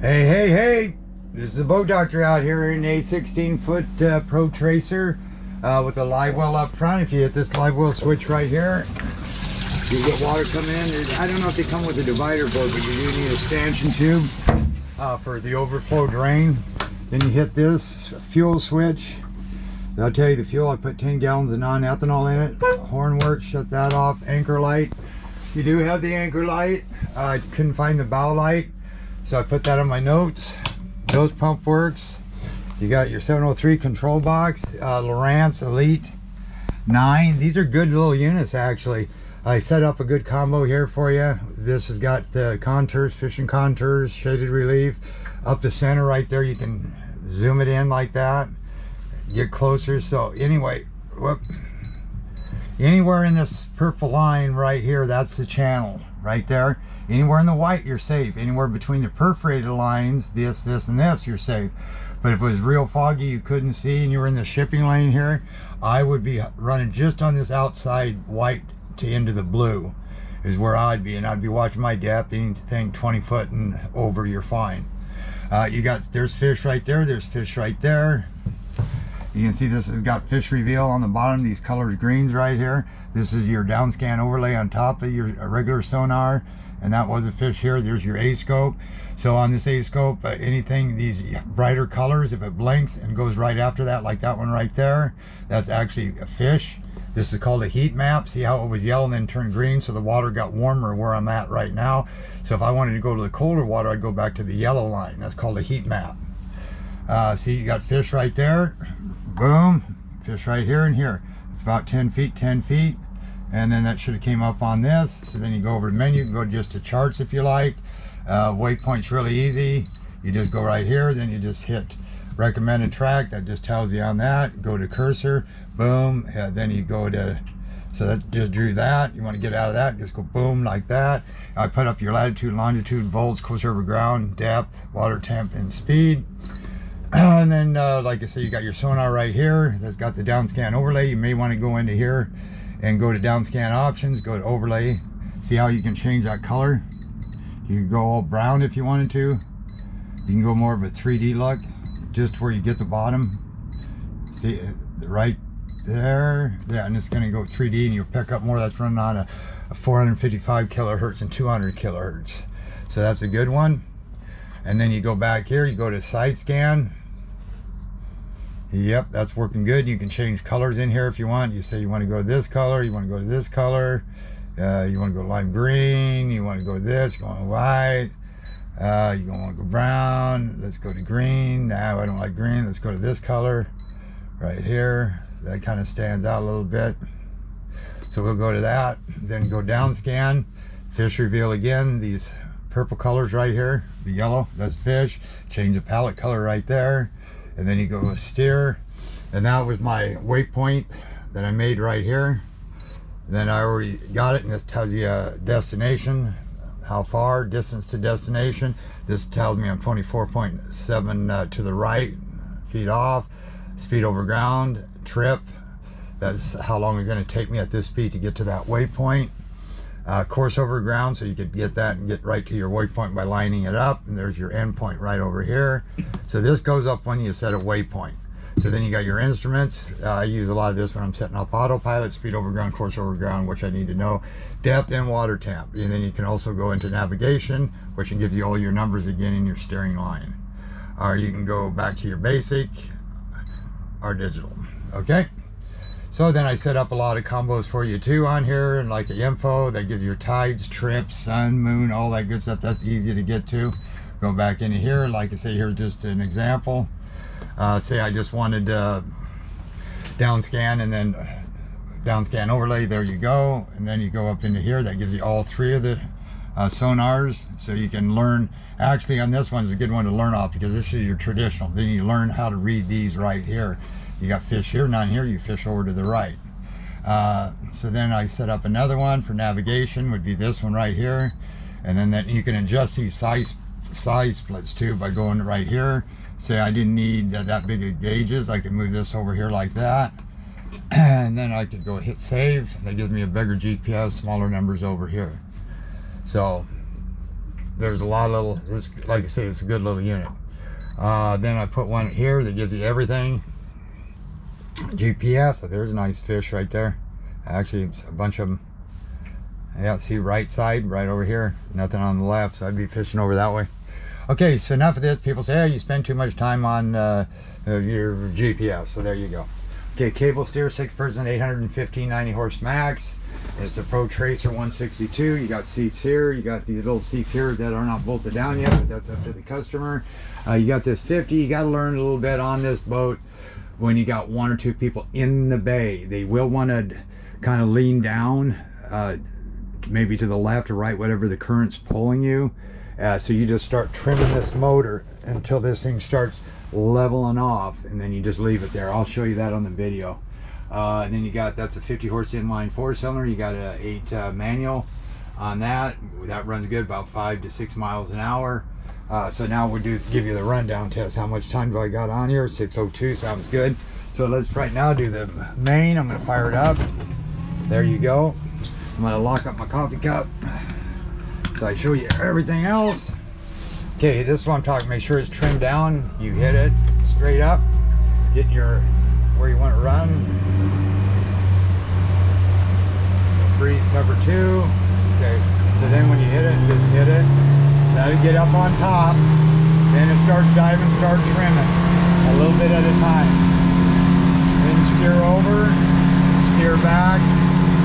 Hey, hey, hey! This is the boat doctor out here in a 16-foot Pro Tracer with a live well up front. If you hit this live well switch right here, you get water coming in. I don't know if they come with a divider board, but you do need a stanchion tube for the overflow drain. Then you hit this fuel switch. I'll tell you the fuel, I put 10 gallons of non-ethanol in it. Horn works, shut that off. Anchor light. You do have the anchor light. I couldn't find the bow light, so I put that on my notes. Nose pump works. You got your 703 control box, Lowrance Elite 9. These are good little units actually. I set up a good combo here for you. This has got the contours, fishing contours, shaded relief. Up the center right there, you can zoom it in like that. Get closer. So anyway, whoop. Anywhere in this purple line right here, that's the channel right there. Anywhere in the white, you're safe. Anywhere between the perforated lines, this, and this, you're safe. But if it was real foggy, you couldn't see, and you were in the shipping lane here, I would be running just on this outside white to into the blue is where I'd be, and I'd be watching my depth. Anything 20 foot and over, you're fine. There's fish right there, there's fish right there. You can see this has got fish reveal on the bottom, these colored greens right here. This is your Downscan Overlay on top of your regular sonar, and that was a fish here. There's your A-scope. So on this A-scope, anything, these brighter colors, if it blinks and goes right after that, like that one right there, that's actually a fish. This is called a heat map. See how it was yellow and then turned green, so the water got warmer where I'm at right now. So if I wanted to go to the colder water, I'd go back to the yellow line. That's called a heat map. See, you got fish right there. Boom. Fish right here and here. It's about 10 feet, 10 feet. And then that should have came up on this. So then you go over to menu, you can go just to charts if you like. Waypoint's really easy. You just go right here, then you just hit recommended track. That just tells you on that. Go to cursor, boom. Then you go to, so that just drew that. You want to get out of that, just go boom like that. I put up your latitude, longitude, volts, course over ground, depth, water temp, and speed. And then like I say, you got your sonar right here that's got the Downscan Overlay. You may want to go into here and go to Downscan options, go to Overlay. See how you can change that color. You can go all brown if you wanted to. You can go more of a 3D look, just where you get the bottom. See right there, yeah, and it's going to go 3D, and you'll pick up more. That's running on a 455 kilohertz and 200 kilohertz, so that's a good one. And then you go back here, you go to side scan. Yep, that's working good. You can change colors in here if you want. You say you want to go to this color, you want to go to this color, you want to go lime green, you want to go to this, you want white, you want to go brown. Let's go to green. Now I don't like green. Let's go to this color right here. That kind of stands out a little bit. So we'll go to that. Then go down scan, fish reveal again. These purple colors right here, the yellow, that's fish. Change the palette color right there. And then you go to steer, and that was my waypoint that I made right here. Then I already got it, and this tells you a destination, how far, distance to destination. This tells me I'm 24.7 to the right, feet off, speed over ground, trip. That's how long it's going to take me at this speed to get to that waypoint. Course over ground, so you could get that and get right to your waypoint by lining it up, and there's your endpoint right over here. So this goes up when you set a waypoint. So then you got your instruments. I use a lot of this when I'm setting up autopilot, speed over ground, course over ground, which I need to know, depth and water temp. And then you can also go into navigation, which gives you all your numbers again in your steering line. Or you can go back to your basic or digital. Okay. So then I set up a lot of combos for you too on here, and like the info that gives your tides, trips, sun, moon, all that good stuff. That's easy to get to. Go back into here, like I say, here's just an example. Say I just wanted downscan, and then Downscan Overlay, there you go. And then you go up into here, that gives you all three of the sonars, so you can learn. Actually on this one is a good one to learn off, because this is your traditional. Then you learn how to read these right here. You got fish here, none here, you fish over to the right. So then I set up another one for navigation, would be this one right here. And then you can adjust these size splits too by going right here. Say I didn't need that big of gauges, I could move this over here like that. And then I could go hit save. That gives me a bigger GPS, smaller numbers over here. So there's a lot of little, this, like I say, it's a good little unit. Then I put one here that gives you everything. GPS, so there's a nice fish right there. Actually, it's a bunch of them. Yeah, see right side, right over here. Nothing on the left, so I'd be fishing over that way. Okay, so enough of this. People say, hey, you spend too much time on your GPS, so there you go. Okay, cable steer, 6-person, 815/90 horse max. It's a Pro Tracer 162. You got seats here. You got these little seats here that are not bolted down yet, but that's up to the customer. You got this 50. You got to learn a little bit on this boat when you got 1 or 2 people in the bay. They will want to kind of lean down, maybe to the left or right, whatever the current's pulling you. So you just start trimming this motor until this thing starts leveling off, and then you just leave it there. I'll show you that on the video. And then you got, that's a 50 horse inline 4-cylinder. You got a 8 manual on that. That runs good, about 5 to 6 miles an hour. So now we'll give you the rundown test. How much time do I got on here? 6:02 sounds good. So let's right now do the main. I'm gonna fire it up. There you go. I'm gonna lock up my coffee cup so I show you everything else. Okay, this one I'm talking, make sure it's trimmed down. You hit it straight up, get your where you want to run. So breeze cover 2. Okay, so then when you hit it, just hit it. Let it get up on top. Then it starts diving, start trimming a little bit at a time. Then steer over, steer back,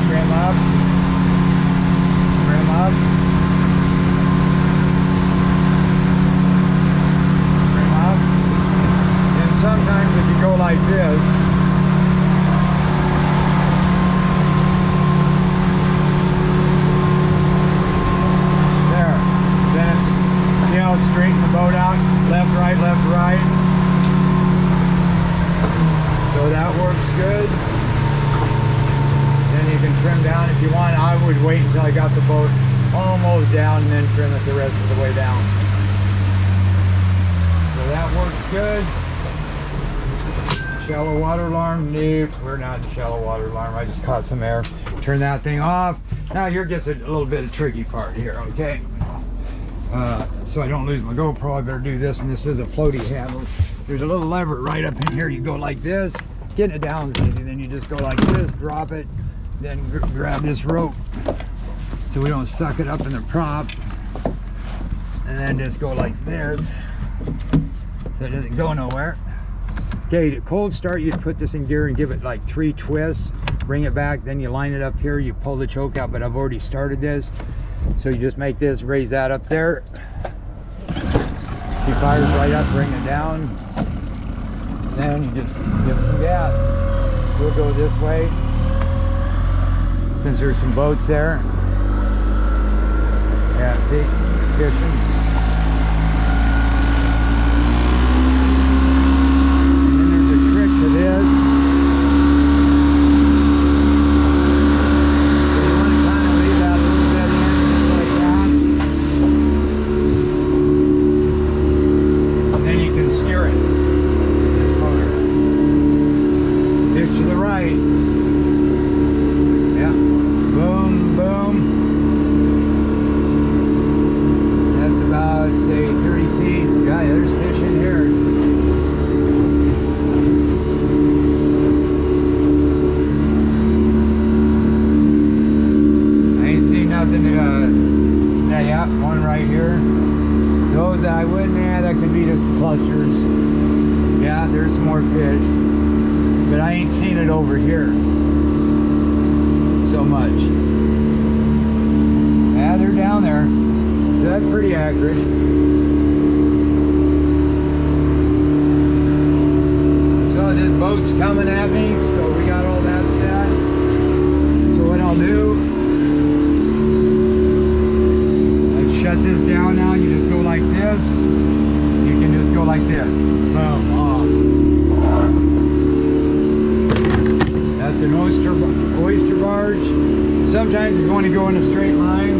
trim up, trim up. Sometimes if you go like this, there, then it's, see how it's straightened the boat out, left, right, so that works good. Then you can trim down if you want. I would wait until I got the boat almost down and then trim it the rest of the way down. So that works good. Shallow water alarm? Nope, we're not in shallow water alarm. I just caught some air. Turn that thing off. Now here gets a little bit of tricky part here, okay? So I don't lose my GoPro, I better do this, and this is a floaty handle. There's a little lever right up in here. You go like this, getting it down is easy. Then you just go like this, drop it, then grab this rope so we don't suck it up in the prop. And then just go like this so it doesn't go nowhere. Okay, to cold start, you put this in gear and give it like 3 twists, bring it back, then you line it up here, you pull the choke out, but I've already started this. So you just make this, raise that up there. She fires right up, bring it down. Then you just give it some gas. We'll go this way, since there's some boats there. Yeah, see, fishing. To this. So you want to kind of leave that a little bit in, just like that. And then you can steer it with this motor. Fish to the right. Yeah. Boom, boom. That's about, say, 30 feet. Yeah, there's fish in here. Yeah, one right here. Those that I wouldn't add, that could be just clusters. Yeah, there's some more fish. But I ain't seen it over here so much. Yeah, they're down there. So that's pretty accurate. So this boat's coming at me, so we got all that set. So what I'll do, shut this down now. You just go like this. You can just go like this. Boom, off. That's an oyster barge. Sometimes if you want to go in a straight line,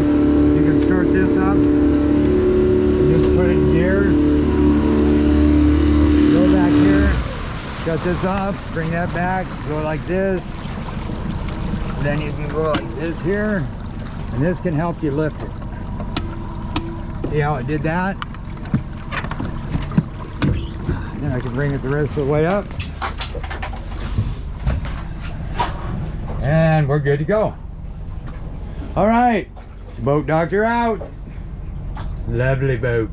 you can start this up and just put it in gear. Go back here, shut this off, bring that back, go like this. Then you can go like this here, and this can help you lift it. See how it did that? Then I can bring it the rest of the way up. And we're good to go. All right, boat doctor out. Lovely boat.